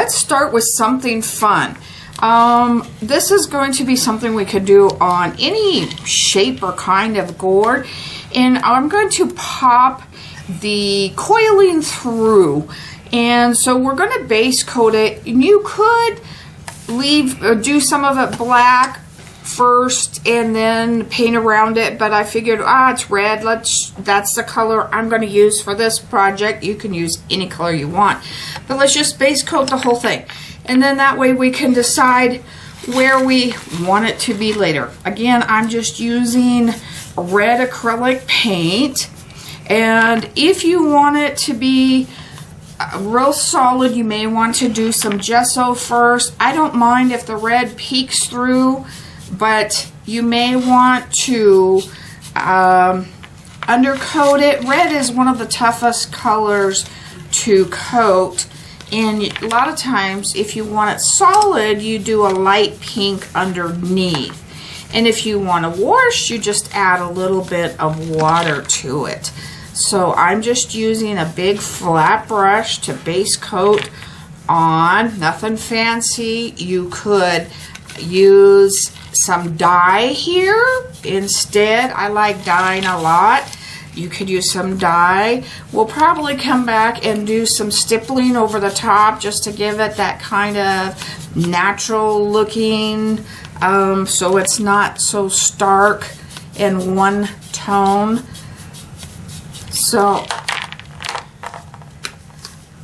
let's start with something fun. This is going to be something we could do on any shape or kind of gourd. And I'm going to pop the coiling through. And so we're going to base coat it. And you could do some of it black first and then paint around it, but I figured, it's red, that's the color I'm going to use for this project. You can use any color you want, but let's just base coat the whole thing, and then that way we can decide where we want it to be later. Again, I'm just using red acrylic paint, and if you want it to be real solid, you may want to do some gesso first. I don't mind if the red peeks through, but you may want to undercoat it. Red is one of the toughest colors to coat, and a lot of times if you want it solid, you do a light pink underneath, and if you want to wash, you just add a little bit of water to it. So I'm just using a big flat brush to base coat on. Nothing fancy. You could use some dye here instead. I like dyeing a lot. You could use some dye. We'll probably come back and do some stippling over the top just to give it that kind of natural looking, so it's not so stark in one tone. So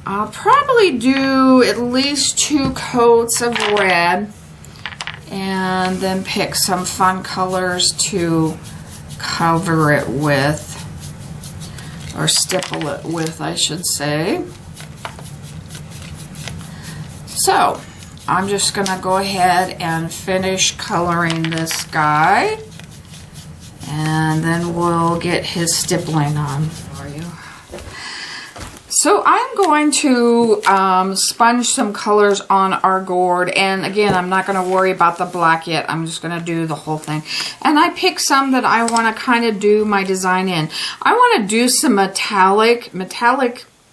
I'll probably do at least 2 coats of red, and then pick some fun colors to cover it with, or stipple it with, I should say. So I'm just gonna go ahead and finish coloring this guy, and then we'll get his stippling on for you. So I'm going to sponge some colors on our gourd, and again, I'm not going to worry about the black yet. I'm just going to do the whole thing. And I picked some that I want to kind of do my design in. I want to do some metallic.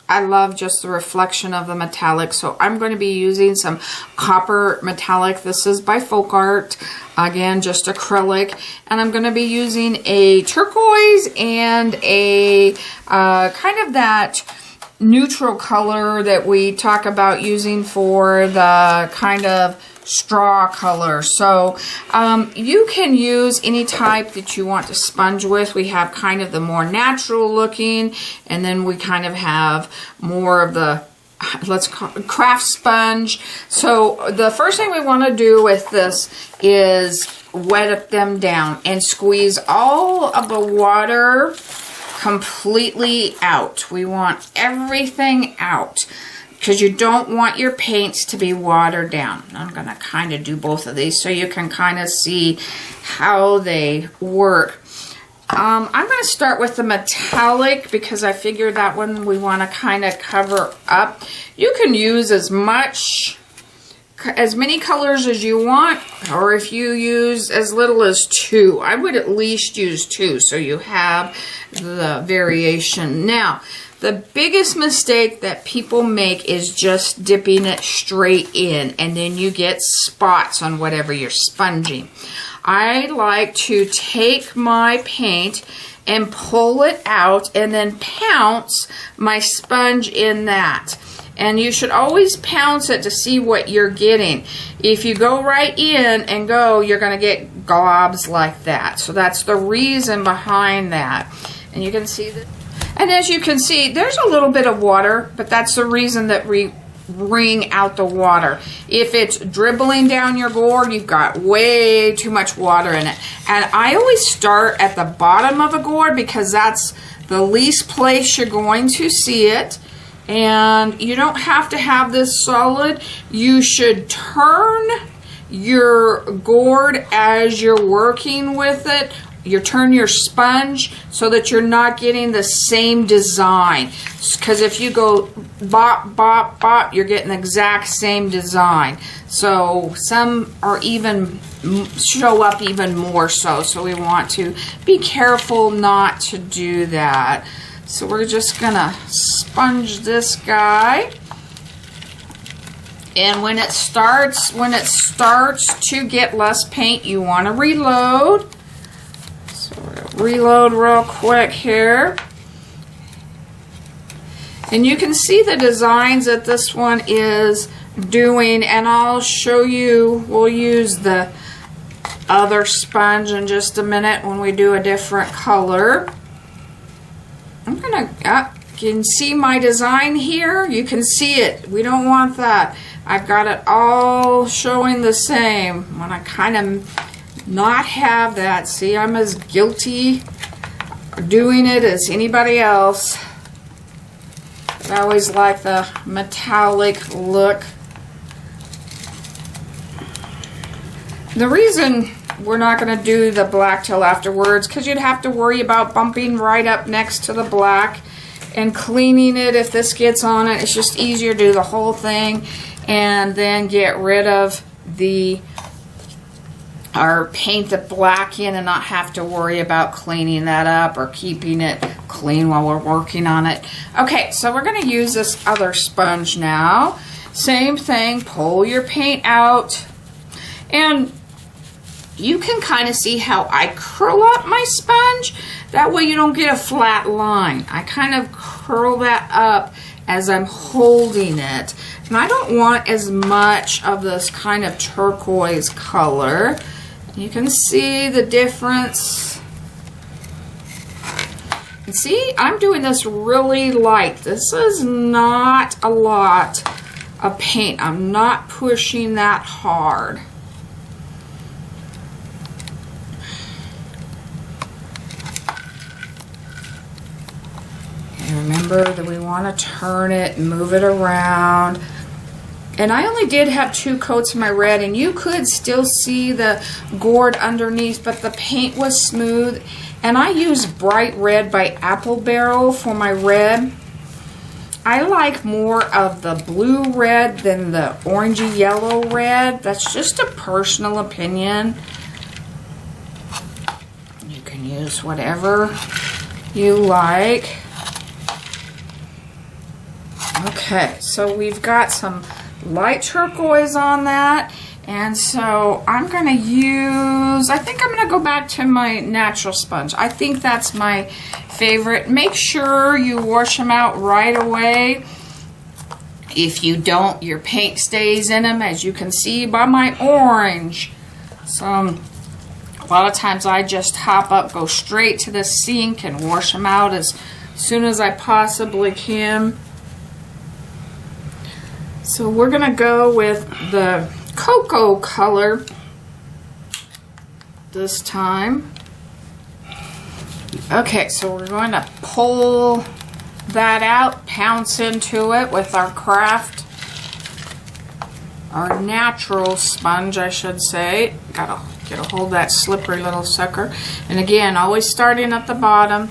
I love just the reflection of the metallic, so I'm going to be using some copper metallic. This is by Faux Coilin. Again, just acrylic. And I'm going to be using a turquoise and a kind of that neutral color that we talk about using for the kind of straw color. So you can use any type that you want to sponge with. We have kind of the more natural looking, and then we kind of have more of the, let's call it craft sponge. So the first thing we want to do with this is wet them down and squeeze all of the water completely out. We want everything out because you don't want your paints to be watered down. I'm going to kind of do both of these so you can kind of see how they work. I'm going to start with the metallic because I figure that one we want to kind of cover up. You can use as many colors as you want, or if you use as little as 2, I would at least use 2 so you have the variation. Now, the biggest mistake that people make is just dipping it straight in, and then you get spots on whatever you're sponging. I like to take my paint and pull it out and then pounce my sponge in that. And you should always pounce it to see what you're getting. If you go right in and go, you're going to get globs like that. So that's the reason behind that. And you can see that. And as you can see, there's a little bit of water, but that's the reason that we wring out the water. If it's dribbling down your gourd, you've got way too much water in it. And I always start at the bottom of a gourd because that's the least place you're going to see it. And you don't have to have this solid. You should turn your gourd as you're working with it. You turn your sponge so that you're not getting the same design. Because if you go bop, bop, bop, you're getting the exact same design. So some are even show up even more so. So we want to be careful not to do that. So we're just gonna sponge this guy. And when it starts to get less paint, you want to reload. So we're going to reload real quick here. And you can see the designs that this one is doing, and I'll show you, we'll use the other sponge in just a minute when we do a different color. I'm gonna, you can see my design here, you can see it, we don't want that. I've got it all showing the same. When I kind of not have that, see, I'm as guilty doing it as anybody else. I always like the metallic look. The reason we're not going to do the black till afterwards, because you'd have to worry about bumping right up next to the black and cleaning it if this gets on it. It's just easier to do the whole thing and then get rid of or paint the black in and not have to worry about cleaning that up or keeping it clean while we're working on it. Okay, so we're going to use this other sponge now. Same thing, pull your paint out, and you can kind of see how I curl up my sponge. That way you don't get a flat line. I kind of curl that up as I'm holding it. And I don't want as much of this kind of turquoise color. You can see the difference. And see, I'm doing this really light. This is not a lot of paint. I'm not pushing that hard. And remember that we want to turn it, move it around. And I only did have 2 coats of my red, and you could still see the gourd underneath, but the paint was smooth. And I used Bright Red by Apple Barrel for my red. I like more of the blue red than the orangey yellow red. That's just a personal opinion. You can use whatever you like. Okay, so we've got some light turquoise on that, and so I'm going to use, I think I'm going to go back to my natural sponge. I think that's my favorite. Make sure you wash them out right away. If you don't, your paint stays in them, as you can see by my orange. So a lot of times I just hop up, go straight to the sink and wash them out as soon as I possibly can. So we're going to go with the cocoa color this time. Okay, so we're going to pull that out, pounce into it with our craft, our natural sponge, I should say. Gotta get a hold of that slippery little sucker. And again, always starting at the bottom.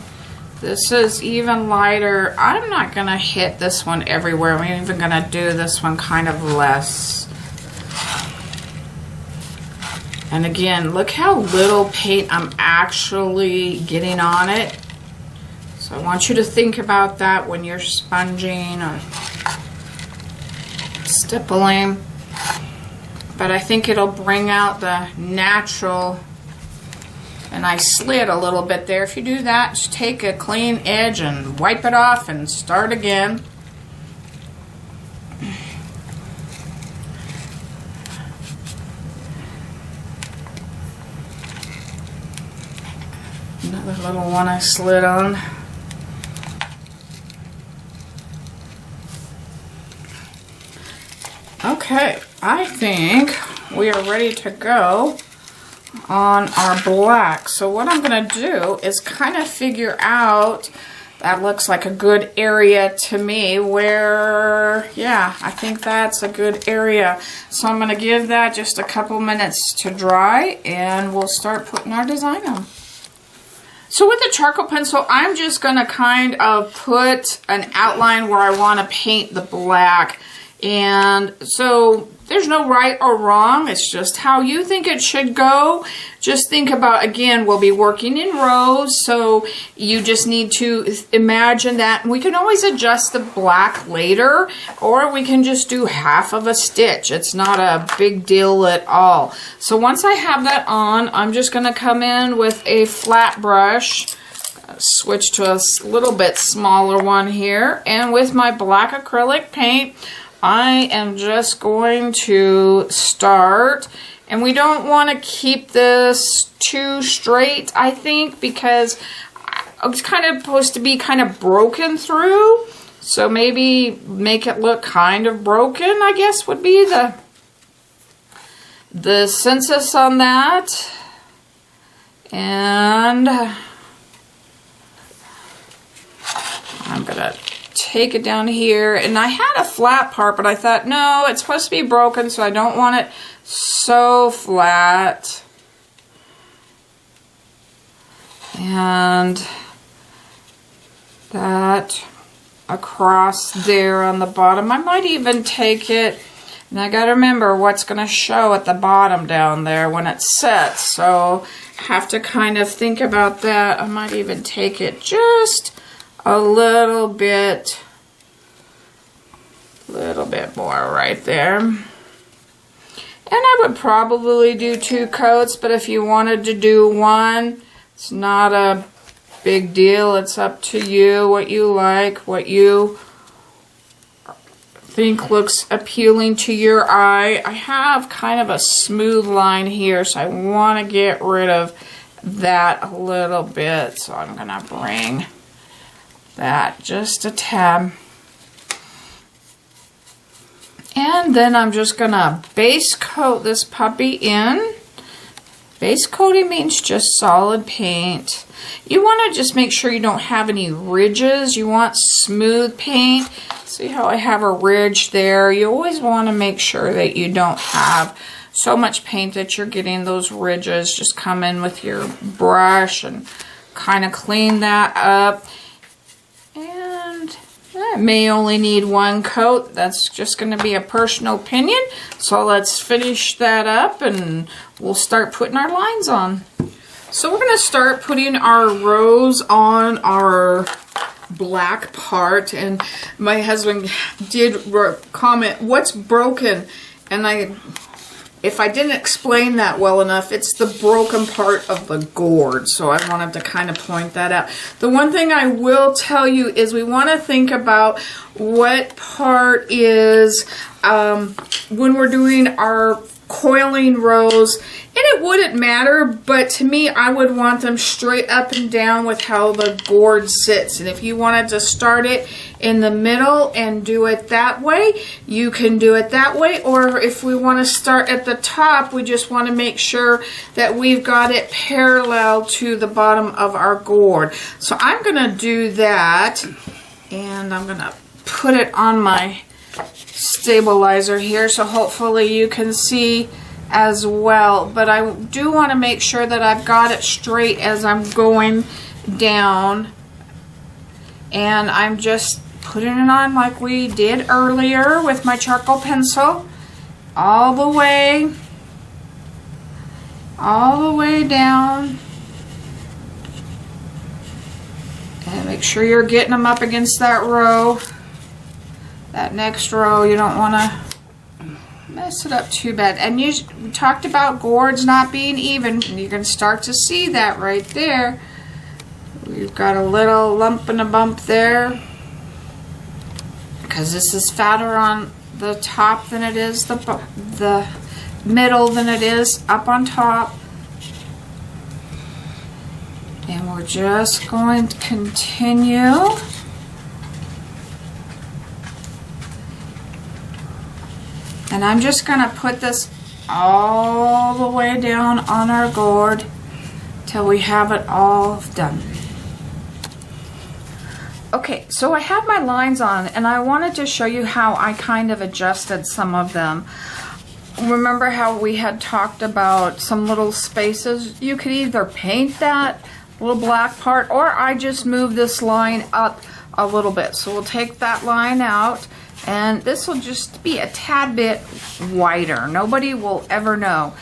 This is even lighter. I'm not going to hit this one everywhere. I'm even going to do this one kind of less. And again, look how little paint I'm actually getting on it. So I want you to think about that when you're sponging or stippling. But I think it'll bring out the natural. And I slid a little bit there. If you do that, just take a clean edge and wipe it off and start again. Another little one I slid on. Okay, I think we are ready to go on our black. So what I'm going to do is kind of figure out, that looks like a good area to me where, yeah, I think that's a good area. So I'm going to give that just a couple minutes to dry and we'll start putting our design on. So with the charcoal pencil, I'm just going to kind of put an outline where I want to paint the black. And so there's no right or wrong. It's just how you think it should go. Just think about, again, we'll be working in rows, so you just need to imagine that. We can always adjust the black later, or we can just do half of a stitch. It's not a big deal at all. So once I have that on, I'm just going to come in with a flat brush, switch to a little bit smaller one here, and with my black acrylic paint, I am just going to start, and we don't want to keep this too straight, I think, because it's kind of supposed to be kind of broken through, so maybe make it look kind of broken, I guess would be the census on that. And I'm gonna take it down here, and I had a flat part, but I thought, no, it's supposed to be broken, so I don't want it so flat. And that across there on the bottom. I might even take it, and I gotta remember what's gonna show at the bottom down there when it sets, so have to kind of think about that. I might even take it just a little bit more right there. And I would probably do 2 coats, but if you wanted to do 1, it's not a big deal. It's up to you, what you like, what you think looks appealing to your eye. I have kind of a smooth line here, so I want to get rid of that a little bit. So I'm going to bring that just a tad. And then I'm just going to base coat this puppy in. Base coating means just solid paint. You want to just make sure you don't have any ridges. You want smooth paint. See how I have a ridge there? You always want to make sure that you don't have so much paint that you're getting those ridges. Just come in with your brush and kind of clean that up. And I may only need 1 coat. That's just going to be a personal opinion. So let's finish that up and we'll start putting our lines on. So we're going to start putting our rows on our black part, and my husband did comment, what's broken? And if I didn't explain that well enough, it's the broken part of the gourd, so I wanted to kind of point that out. The one thing I will tell you is we want to think about what part is, when we're doing our coiling rows, and it wouldn't matter, but to me, I would want them straight up and down with how the gourd sits. And if you wanted to start it in the middle and do it that way, you can do it that way. Or if we want to start at the top, we just want to make sure that we've got it parallel to the bottom of our gourd. So I'm going to do that, and I'm going to put it on my stabilizer here, so hopefully you can see as well, but I do want to make sure that I've got it straight as I'm going down, and I'm just putting it on like we did earlier with my charcoal pencil, all the way down, and make sure you're getting them up against that row. That next row, you don't want to mess it up too bad. And we talked about gourds not being even. You can start to see that right there. We've got a little lump and a bump there, because this is fatter on the top than it is the middle than it is up on top. And we're just going to continue. And I'm just going to put this all the way down on our gourd till we have it all done. Okay, so I have my lines on, and I wanted to show you how I kind of adjusted some of them. Remember how we had talked about some little spaces? You could either paint that little black part, or I just move this line up a little bit. So we'll take that line out, And this will just be a tad bit wider. Nobody will ever know.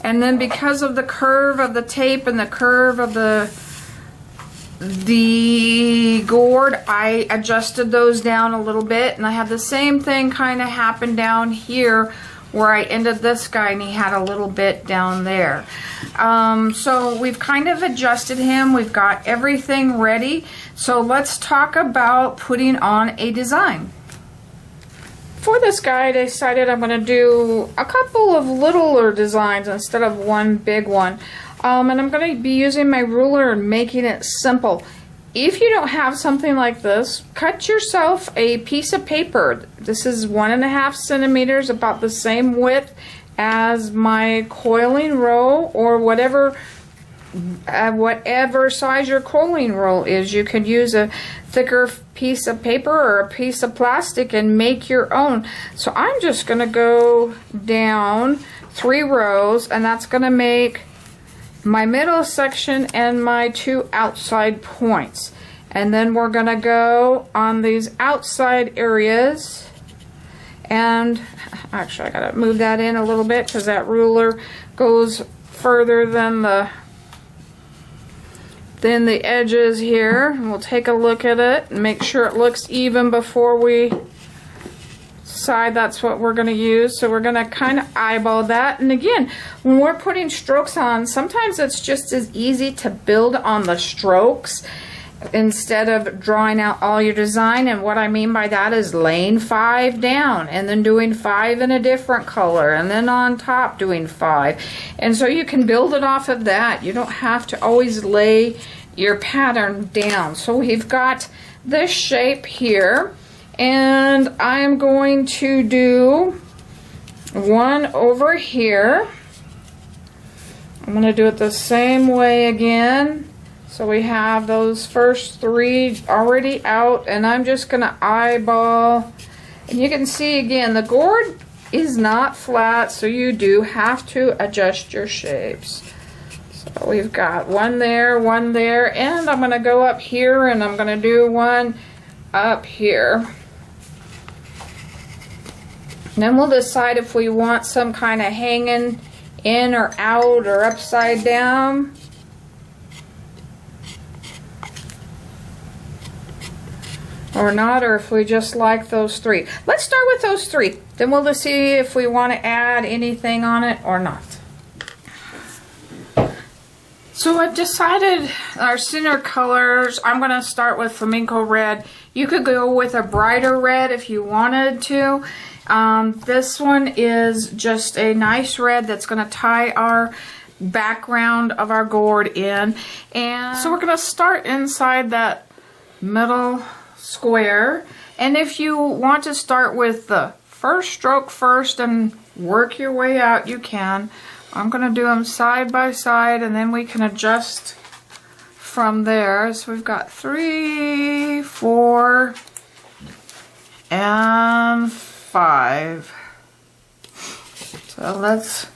And then because of the curve of the tape and the curve of the gourd, I adjusted those down a little bit. And I had the same thing kind of happen down here where I ended this guy and he had a little bit down there. So we've kind of adjusted him. We've got everything ready. So let's talk about putting on a design. For this guy, I decided I'm going to do a couple of littler designs instead of one big one. And I'm going to be using my ruler and making it simple. If you don't have something like this, cut yourself a piece of paper. This is 1.5 centimeters, about the same width as my coiling roll, or whatever size your coiling roll is. You could use a thicker piece of paper or a piece of plastic and make your own. So I'm just going to go down 3 rows, and that's going to make my middle section and my 2 outside points. And then we're going to go on these outside areas, and actually I got to move that in a little bit because that ruler goes further than the edges here. And we'll take a look at it and make sure it looks even before we decide that's what we're going to use. So we're going to kind of eyeball that. And again, when we're putting strokes on, sometimes it's just as easy to build on the strokes instead of drawing out all your design. And what I mean by that is laying 5 down and then doing 5 in a different color and then on top doing 5. And so you can build it off of that. You don't have to always lay your pattern down. So we've got this shape here, and I'm going to do one over here. I'm going to do it the same way again. So we have those first 3 already out, and I'm just going to eyeball. And you can see again, the gourd is not flat, so you do have to adjust your shapes. So we've got one there, and I'm going to go up here, and I'm going to do one up here. And then we'll decide if we want some kind of hanging in or out or upside down. Or not, or if we just like those 3. Let's start with those 3. Then we'll just see if we want to add anything on it or not. So I've decided our center colors, I'm going to start with flamenco red. You could go with a brighter red if you wanted to. This one is just a nice red that's going to tie our background of our gourd in. And so we're going to start inside that middle square, and if you want to start with the first stroke first and work your way out, you can. I'm going to do them side by side, and then we can adjust from there. So we've got 3, 4, and 5. So let's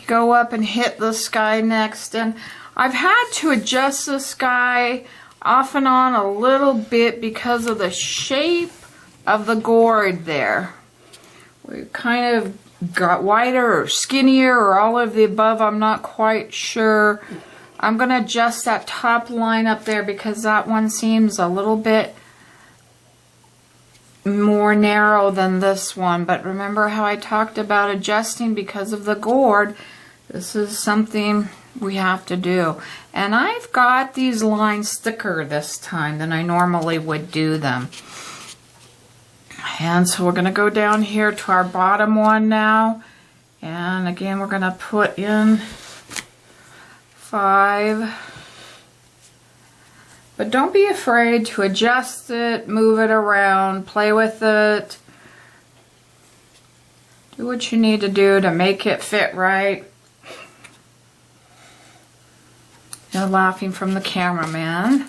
go up and hit the sky next. And I've had to adjust the sky off and on a little bit because of the shape of the gourd there. We kind of got wider or skinnier or all of the above. I'm not quite sure. I'm going to adjust that top line up there because that one seems a little bit more narrow than this one. But remember how I talked about adjusting because of the gourd? This is something we have to do. And I've got these lines thicker this time than I normally would do them. And so we're going to go down here to our bottom one now. And again, we're going to put in 5. But don't be afraid to adjust it, move it around, play with it. Do what you need to do to make it fit right. You're laughing from the cameraman.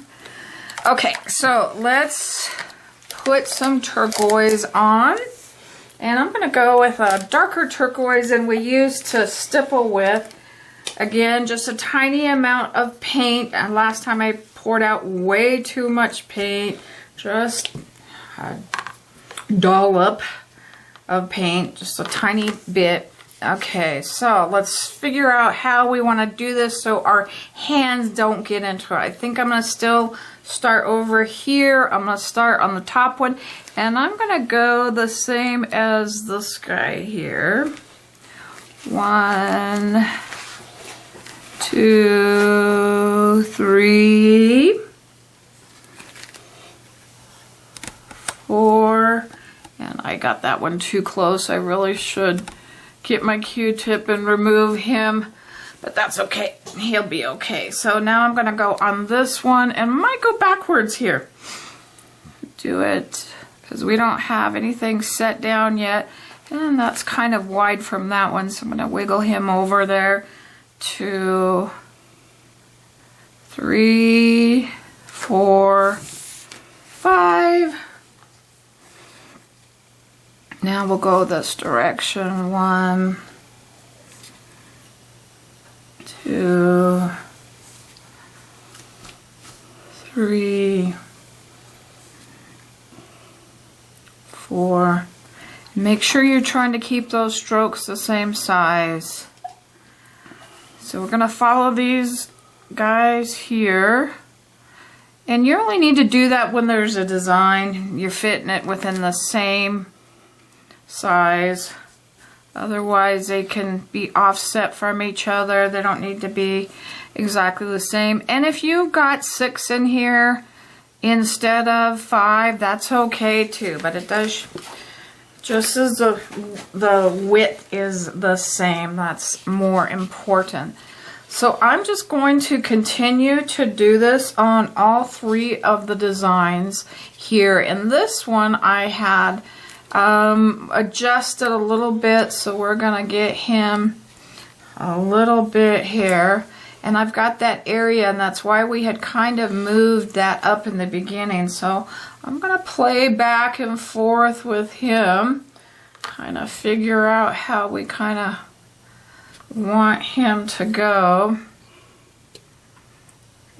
Okay, so let's put some turquoise on. And I'm going to go with a darker turquoise than we used to stipple with. Again, just a tiny amount of paint. And last time I poured out way too much paint. Just dollop of paint, just a tiny bit. Okay, so let's figure out how we want to do this so our hands don't get into it. I think I'm going to still start over here. I'm going to start on the top one, and I'm going to go the same as this guy here. 1, 2, 3, 4, and I got that one too close. I really should get my Q-tip and remove him, but that's okay. He'll be okay. So now I'm gonna go on this one and might go backwards here. Do it, because we don't have anything set down yet, and that's kind of wide from that one, so I'm gonna wiggle him over there. 2, 3, 4, 5. Now we'll go this direction. 1, 2, 3, 4. Make sure you're trying to keep those strokes the same size. So we're going to follow these guys here. And you only need to do that when there's a design. You're fitting it within the same size. Otherwise they can be offset from each other. They don't need to be exactly the same. And if you've got 6 in here instead of 5, that's okay too, but it does, just as the width is the same, that's more important. So I'm just going to continue to do this on all 3 of the designs here. In this one I had adjusted a little bit, so we're gonna get him a little bit here, and I've got that area, and that's why we had kind of moved that up in the beginning. So I'm gonna play back and forth with him, kind of figure out how we kind of want him to go.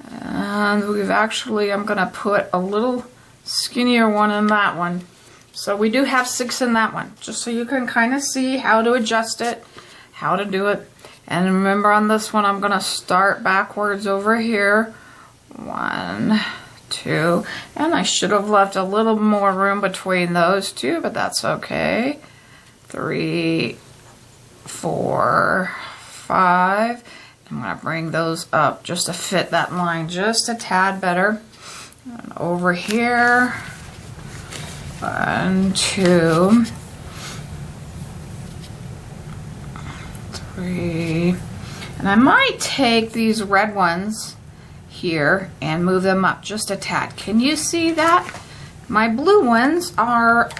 And we've actually, I'm gonna put a little skinnier one in that one. So we do have 6 in that one, just so you can kind of see how to adjust it, how to do it. And remember, on this one I'm going to start backwards over here. 1, 2, and I should have left a little more room between those two, but that's okay. 3, 4, 5. I'm going to bring those up just to fit that line just a tad better. And over here. 1, 2, 3, and I might take these red ones here and move them up just a tad. Can you see that? My blue ones are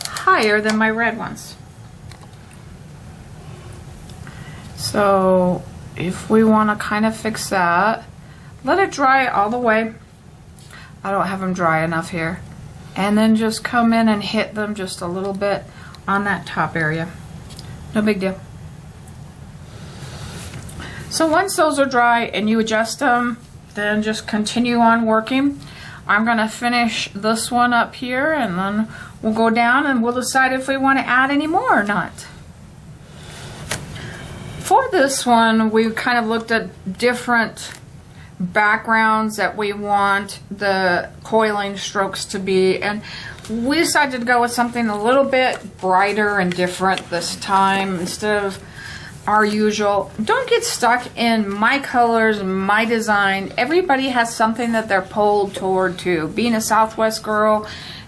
higher than my red ones. So if we want to kind of fix that, let it dry all the way. I don't have them dry enough here. And then just come in and hit them just a little bit on that top area. No big deal. So once those are dry and you adjust them, then just continue on working. I'm going to finish this one up here, and then we'll go down and we'll decide if we want to add any more or not. For this one, we kind of looked at different backgrounds that we want the coiling strokes to be, and we decided to go with something a little bit brighter and different this time instead of our usual. Don't get stuck in my colors, my design. Everybody has something that they're pulled toward too. Being a Southwest girl,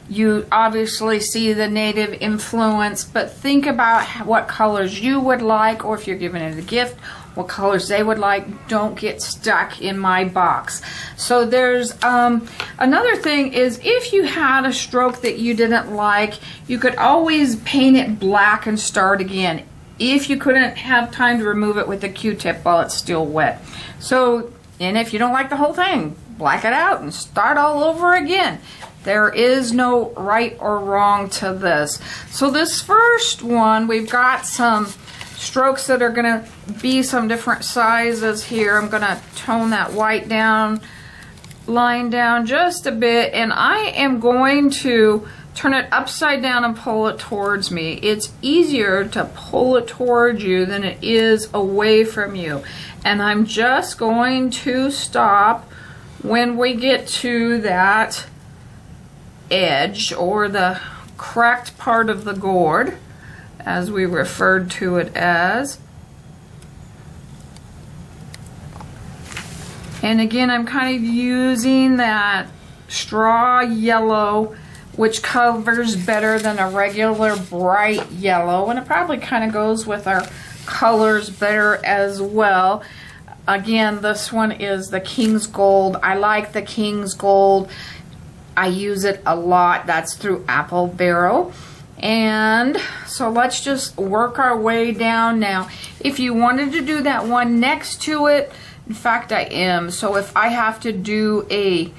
you obviously see the native influence, but think about what colors you would like, or if you're giving it a gift, what colors they would like. Don't get stuck in my box. So there's another thing is, if you had a stroke that you didn't like, you could always paint it black and start again if you couldn't have time to remove it with a Q-tip while it's still wet. So, and if you don't like the whole thing, black it out and start all over again. There is no right or wrong to this. So this first one, we've got some strokes that are going to be some different sizes here. I'm going to tone that white down, line down just a bit, and I am going to turn it upside down and pull it towards me. It's easier to pull it towards you than it is away from you. And I'm just going to stop when we get to that edge, or the cracked part of the gourd, as we referred to it as. And again, I'm kind of using that straw yellow, which covers better than a regular bright yellow, and it probably kind of goes with our colors better as well. Again, this one is the King's Gold. I like the King's Gold. I use it a lot. That's through Apple Barrel. And so let's just work our way down now. If you wanted to do that one next to it, in fact I am. So if I have to do a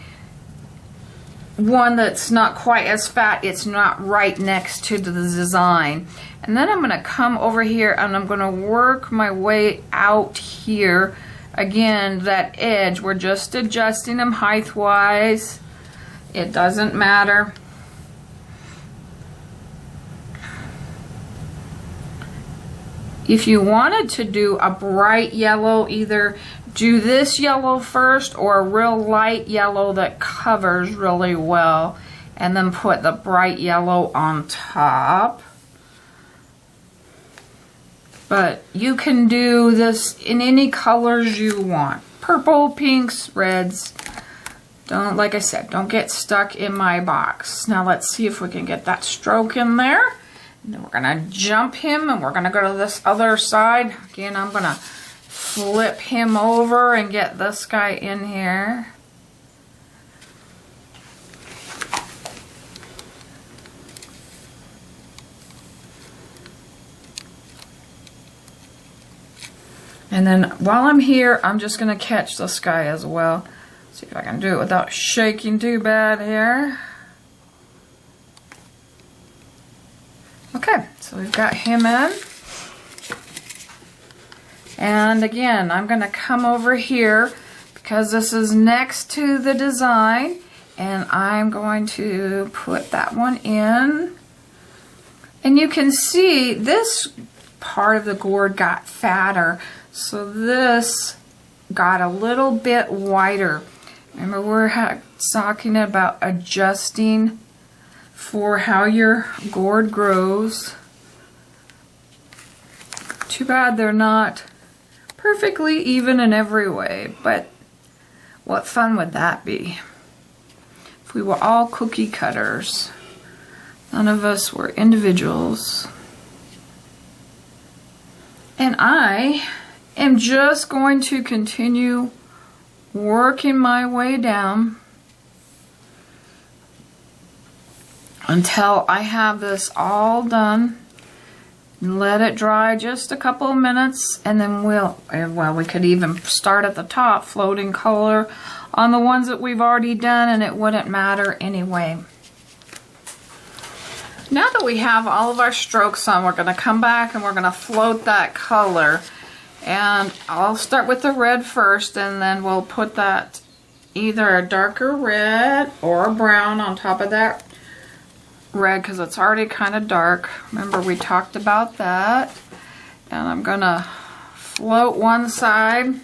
one that's not quite as fat, it's not right next to the design. And then I'm going to come over here and I'm going to work my way out here. Again, that edge, we're just adjusting them height-wise. It doesn't matter. If you wanted to do a bright yellow, either do this yellow first or a real light yellow that covers really well, and then put the bright yellow on top. But you can do this in any colors you want. Purple, pinks, reds. Don't, like I said, don't get stuck in my box. Now let's see if we can get that stroke in there. And then we're gonna jump him and we're gonna go to this other side. Again, I'm gonna flip him over and get this guy in here. And then while I'm here, I'm just gonna catch this guy as well. See if I can do it without shaking too bad here. Okay, so we've got him in. And again, I'm going to come over here because this is next to the design, and I'm going to put that one in. And you can see this part of the gourd got fatter, so this got a little bit wider. Remember, we're talking about adjusting for how your gourd grows. Too bad they're not perfectly even in every way, but what fun would that be if we were all cookie cutters? None of us were individuals. And I am just going to continue working my way down until I have this all done. Let it dry just a couple of minutes, and then we could even start at the top, floating color on the ones that we've already done, and it wouldn't matter anyway. Now that we have all of our strokes on, we're going to come back and we're going to float that color. And I'll start with the red first, and then we'll put that either a darker red or a brown on top of that red, because it's already kind of dark. Remember, we talked about that. And I'm gonna float one side,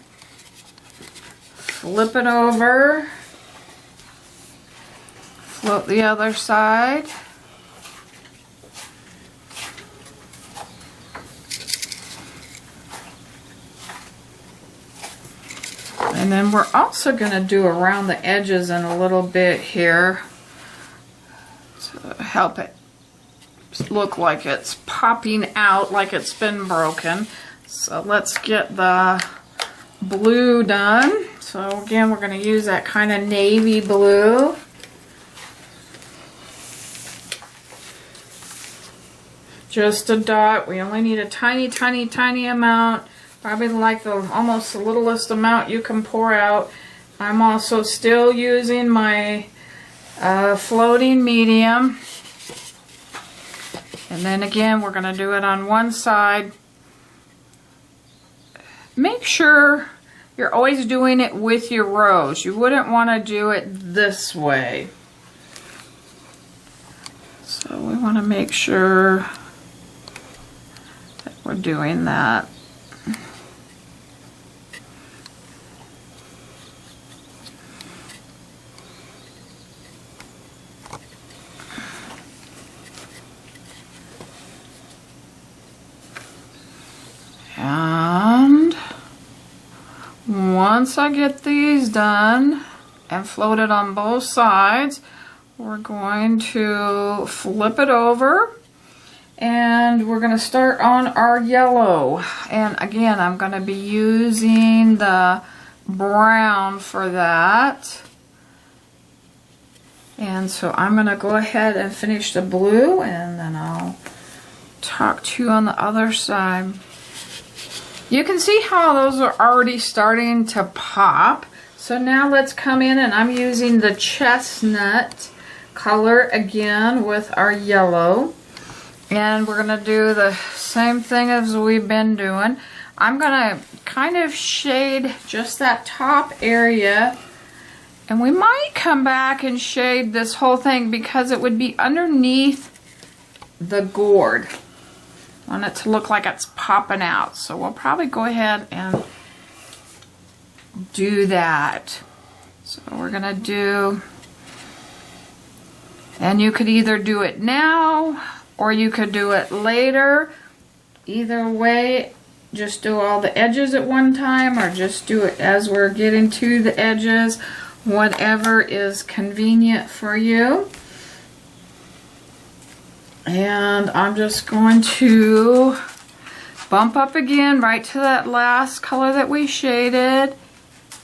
flip it over, float the other side, and then we're also gonna do around the edges in a little bit here to help it look like it's popping out, like it's been broken. So let's get the blue done. So again, we're going to use that kind of navy blue. Just a dot. We only need a tiny, tiny, tiny amount. Probably like the almost the littlest amount you can pour out. I'm also still using my floating medium. And then again, we're going to do it on one side. Make sure you're always doing it with your rose. You wouldn't want to do it this way. want to make sure that we're doing that. And once I get these done and floated on both sides, we're going to flip it over and we're going to start on our yellow. And again, I'm going to be using the brown for that. And so I'm going to go ahead and finish the blue, and then I'll talk to you on the other side. You can see how those are already starting to pop. So now let's come in, and I'm using the chestnut color again with our yellow. And we're going to do the same thing as we've been doing. I'm going to kind of shade just that top area. And we might come back and shade this whole thing because it would be underneath the gourd. I want it to look like it's popping out. So we'll probably go ahead and do that. So we're going to do, and you could either do it now or you could do it later. Either way, just do all the edges at one time or just do it as we're getting to the edges. Whatever is convenient for you. And I'm just going to bump up again right to that last color that we shaded.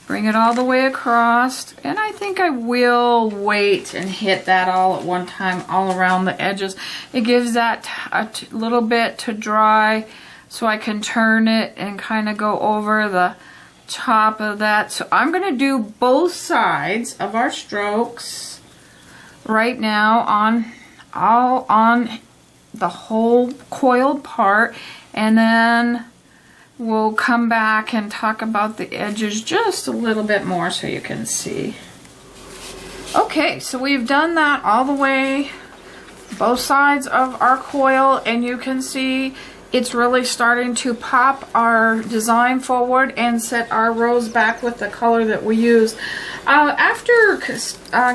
Bring it all the way across. And I think I will wait and hit that all at one time all around the edges. It gives that a little bit to dry so I can turn it and kind of go over the top of that. So I'm going to do both sides of our strokes right now on the whole coiled part, and then we'll come back and talk about the edges just a little bit more so you can see. Okay, so we've done that all the way both sides of our coil, and you can see it's really starting to pop our design forward and set our rows back with the color that we use. After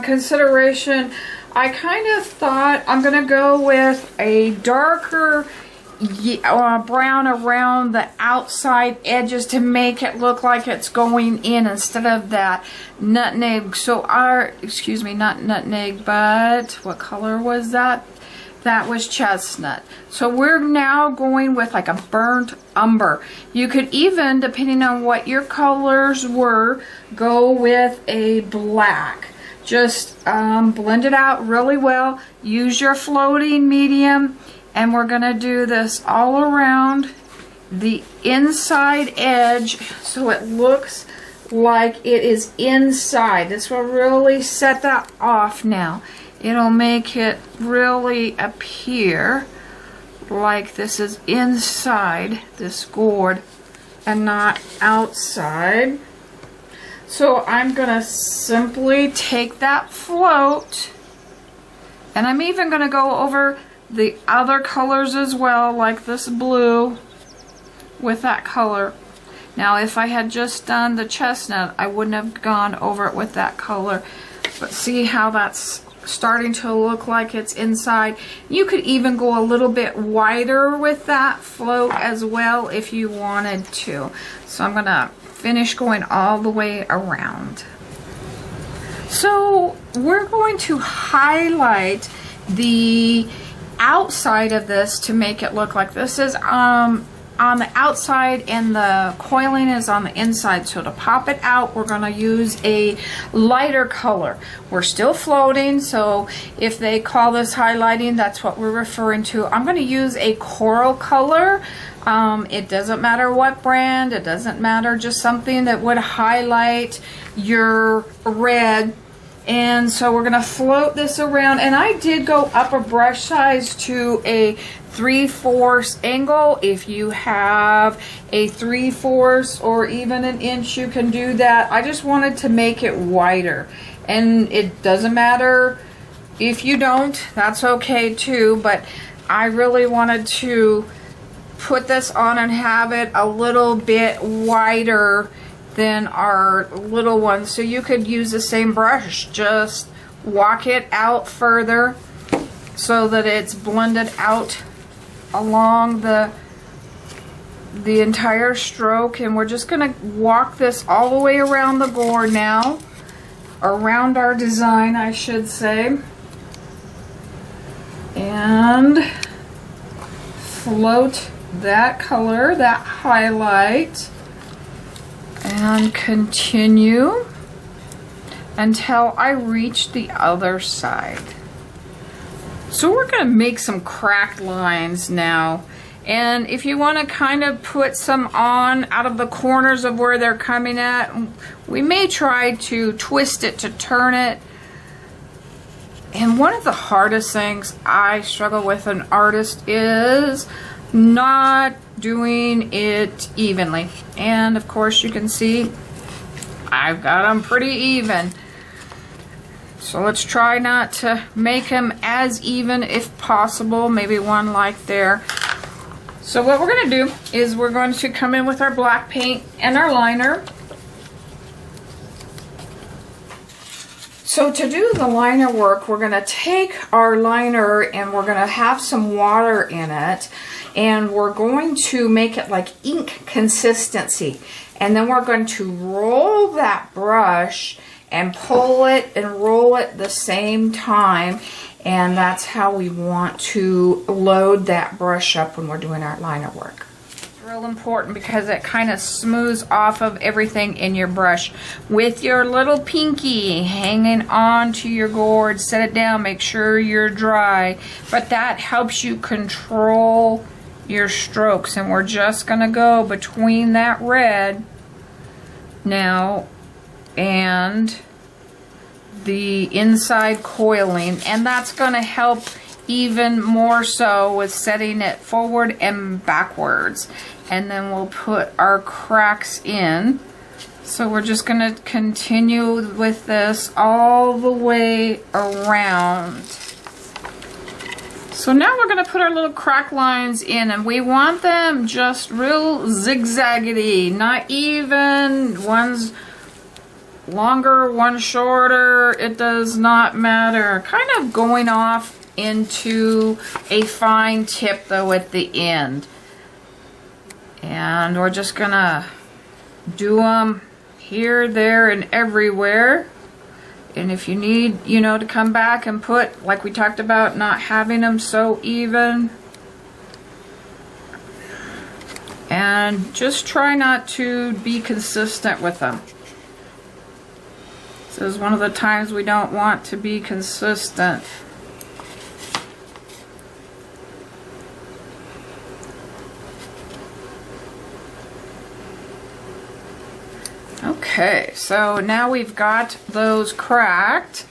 consideration, I kind of thought I'm going to go with a darker brown around the outside edges to make it look like it's going in instead of that nutmeg. So not nutmeg, but what color was that? That was chestnut. So we're now going with like a burnt umber. You could even, depending on what your colors were, go with a black. Just blend it out really well. Use your floating medium, and we're going to do this all around the inside edge so it looks like it is inside. This will really set that off now. It'll make it really appear like this is inside this gourd and not outside. So I'm going to simply take that float, and I'm even going to go over the other colors as well, like this blue with that color. Now if I had just done the chestnut, I wouldn't have gone over it with that color. But see how that's starting to look like it's inside. You could even go a little bit wider with that float as well if you wanted to. So I'm going to finish going all the way around. So we're going to highlight the outside of this to make it look like this is on the outside and the coiling is on the inside. So to pop it out, we're going to use a lighter color. We're still floating, so if they call this highlighting, that's what we're referring to. I'm going to use a coral color. It doesn't matter what brand, it doesn't matter, just something that would highlight your red. And so we're going to float this around, and I did go up a brush size to a 3/4 angle. If you have a 3/4 or even an inch, you can do that. I just wanted to make it wider, and it doesn't matter If you don't, that's okay too, but I really wanted to put this on and have it a little bit wider than our little one. So you could use the same brush, just walk it out further so that it's blended out along the entire stroke. And we're just gonna walk this all the way around the gourd now, around our design I should say, and float that color, that highlight, and continue until I reach the other side. So we're going to make some cracked lines now, and if you want to kind of put some on out of the corners of where they're coming at, we may try to twist it to turn it. And one of the hardest things I struggle with an artist is not doing it evenly. And of course you can see I've got them pretty even. So let's try not to make them as even if possible. Maybe one like there. So what we're going to do is we're going to come in with our black paint and our liner. So to do the liner work, we're going to take our liner and we're going to have some water in it, and we're going to make it like ink consistency, and then we're going to roll that brush and pull it and roll it the same time, and that's how we want to load that brush up when we're doing our liner work. Real important because it kind of smooths off of everything in your brush. With your little pinky hanging on to your gourd, set it down, make sure you're dry, but that helps you control your strokes. And we're just gonna go between that red now and the inside coiling, and that's gonna help even more so with setting it forward and backwards. And then we'll put our cracks in. So we're just going to continue with this all the way around. So now we're going to put our little crack lines in, and we want them just real zigzaggedy, not even. One's longer, one shorter, it does not matter. Kind of going off into a fine tip though at the end. And we're just gonna do them here, there, and everywhere. And if you need, you know, to come back and put, like we talked about, not having them so even. And just try not to be consistent with them. This is one of the times we don't want to be consistent. Okay, so now we've got those cracked.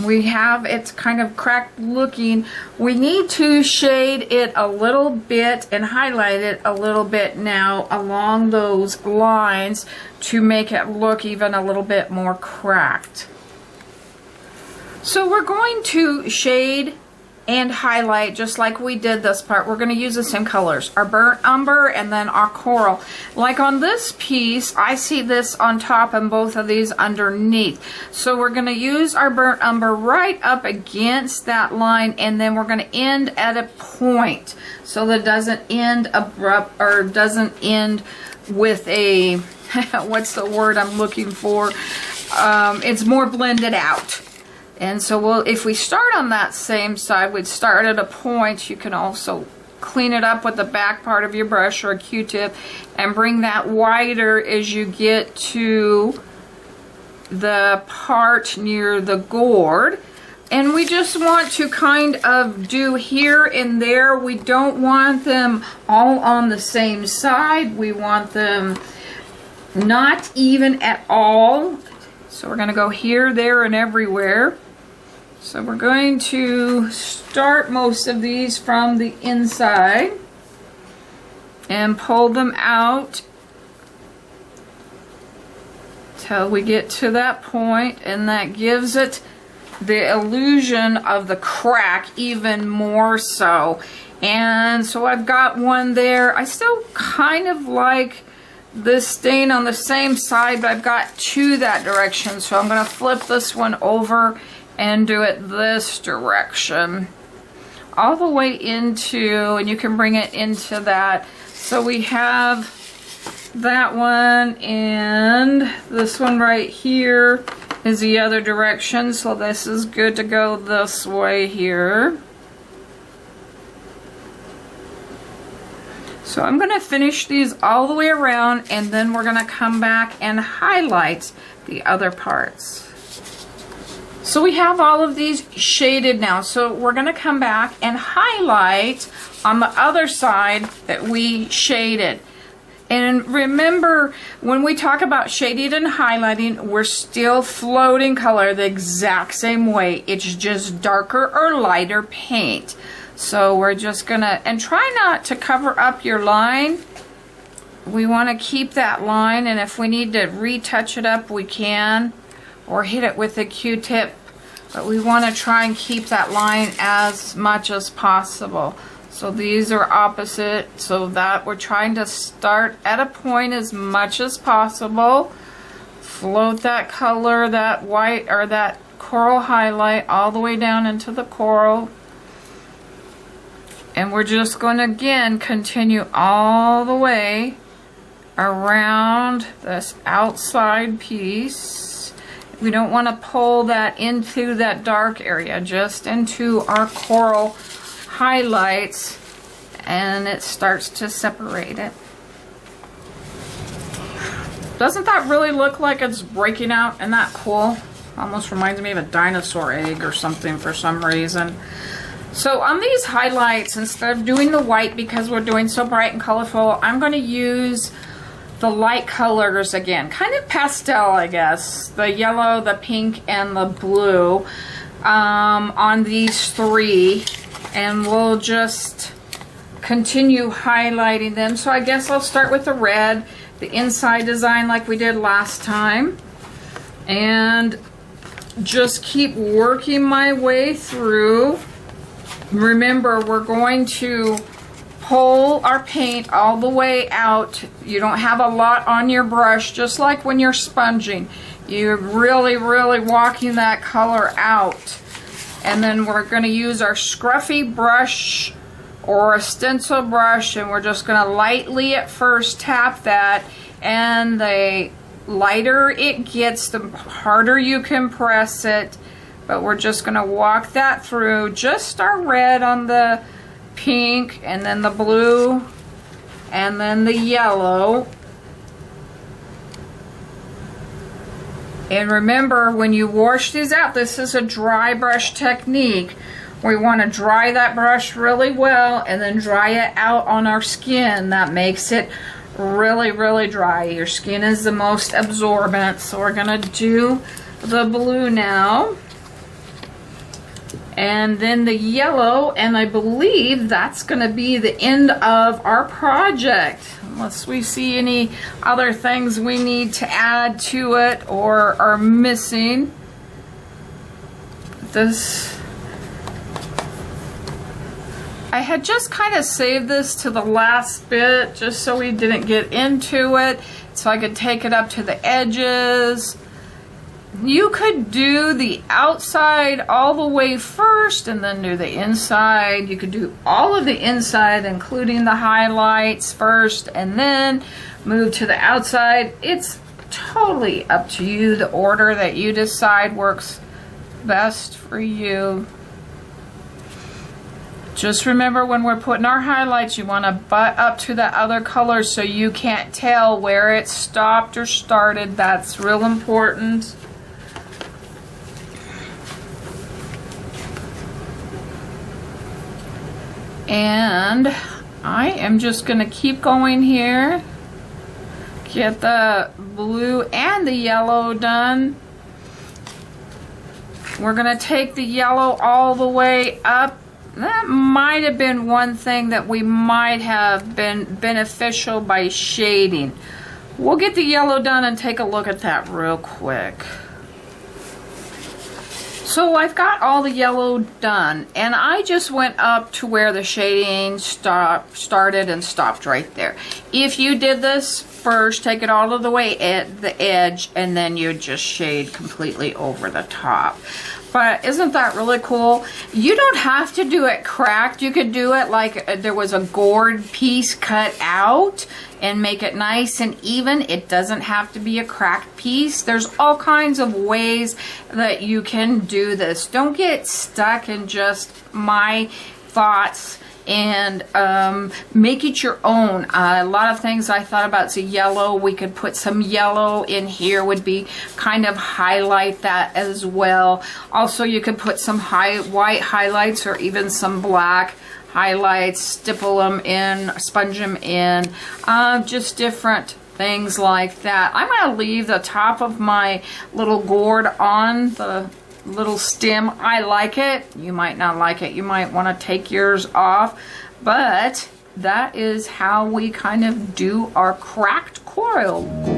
We have it's kind of cracked looking. We need to shade it a little bit and highlight it a little bit now along those lines to make it look even a little bit more cracked. So we're going to shade and highlight just like we did this part. We're going to use the same colors, our burnt umber and then our coral. Like on this piece, I see this on top and both of these underneath. So we're going to use our burnt umber right up against that line, and then we're going to end at a point so that it doesn't end abrupt or doesn't end with a what's the word I'm looking for? It's more blended out. And so if we start on that same side, we'd start at a point. You can also clean it up with the back part of your brush or a Q-tip and bring that wider as you get to the part near the gourd. And we just want to kind of do here and there. We don't want them all on the same side. We want them not even at all. So we're going to go here, there, and everywhere. So we're going to start most of these from the inside and pull them out till we get to that point, and that gives it the illusion of the crack even more so. And so I've got one there. I still kind of like this stain on the same side, but I've got two that direction. So I'm going to flip this one over and do it this direction. All the way into, and you can bring it into that. So we have that one, and this one right here is the other direction. So this is good to go this way here. So I'm going to finish these all the way around, and then we're going to come back and highlight the other parts. So we have all of these shaded now. So we're going to come back and highlight on the other side that we shaded. And remember, when we talk about shading and highlighting, we're still floating color the exact same way. It's just darker or lighter paint. So we're just gonna, and try not to cover up your line. We want to keep that line, and if we need to retouch it up, we can, or hit it with a Q-tip. But we want to try and keep that line as much as possible. So these are opposite, so that we're trying to start at a point as much as possible. Float that color, that white or that coral highlight all the way down into the coral. And we're just going to again continue all the way around this outside piece. We don't want to pull that into that dark area, just into our coral highlights, and it starts to separate it. Doesn't that really look like it's breaking out? Isn't that cool? Almost reminds me of a dinosaur egg or something for some reason. So on these highlights, instead of doing the white because we're doing so bright and colorful, I'm going to use the light colors again. Kind of pastel, I guess. The yellow, the pink, and the blue on these three. And we'll just continue highlighting them. So I guess I'll start with the red, the inside design like we did last time. And just keep working my way through. Remember, we're going to pull our paint all the way out. You don't have a lot on your brush, just like when you're sponging. You're really, really walking that color out. And then we're going to use our scruffy brush or a stencil brush, and we're just going to lightly at first tap that, and the lighter it gets, the harder you can press it. But we're just going to walk that through, just our red on the pink, and then the blue, and then the yellow. And remember, when you wash these out, this is a dry brush technique. We want to dry that brush really well and then dry it out on our skin. That makes it really, really dry. Your skin is the most absorbent. So we're going to do the blue now. And then the yellow, and I believe that's going to be the end of our project. Unless we see any other things we need to add to it or are missing. This, I had just kind of saved this to the last bit just so we didn't get into it, so I could take it up to the edges. You could do the outside all the way first and then do the inside. You could do all of the inside, including the highlights first, and then move to the outside. It's totally up to you, the order that you decide works best for you. Just remember, when we're putting our highlights, you want to butt up to the other colors so you can't tell where it stopped or started. That's real important. And I am just going to keep going here. Get the blue and the yellow done. We're going to take the yellow all the way up. That might have been one thing that we might have been beneficial by shading. We'll get the yellow done and take a look at that real quick. So I've got all the yellow done, and I just went up to where the shading started and stopped right there. If you did this first, take it all of the way at the edge, and then you just shade completely over the top. But isn't that really cool? You don't have to do it cracked. You could do it like there was a gourd piece cut out and make it nice and even. It doesn't have to be a cracked piece. There's all kinds of ways that you can do this. Don't get stuck in just my thoughts, and make it your own. A lot of things I thought about, yellow, we could put some yellow in here, would be kind of highlight that as well. Also, you could put some white highlights or even some black highlights, stipple them in, sponge them in, just different things like that. I'm going to leave the top of my little gourd on the little stem. I like it. You might not like it. You might want to take yours off, but that is how we kind of do our cracked coiled gourd.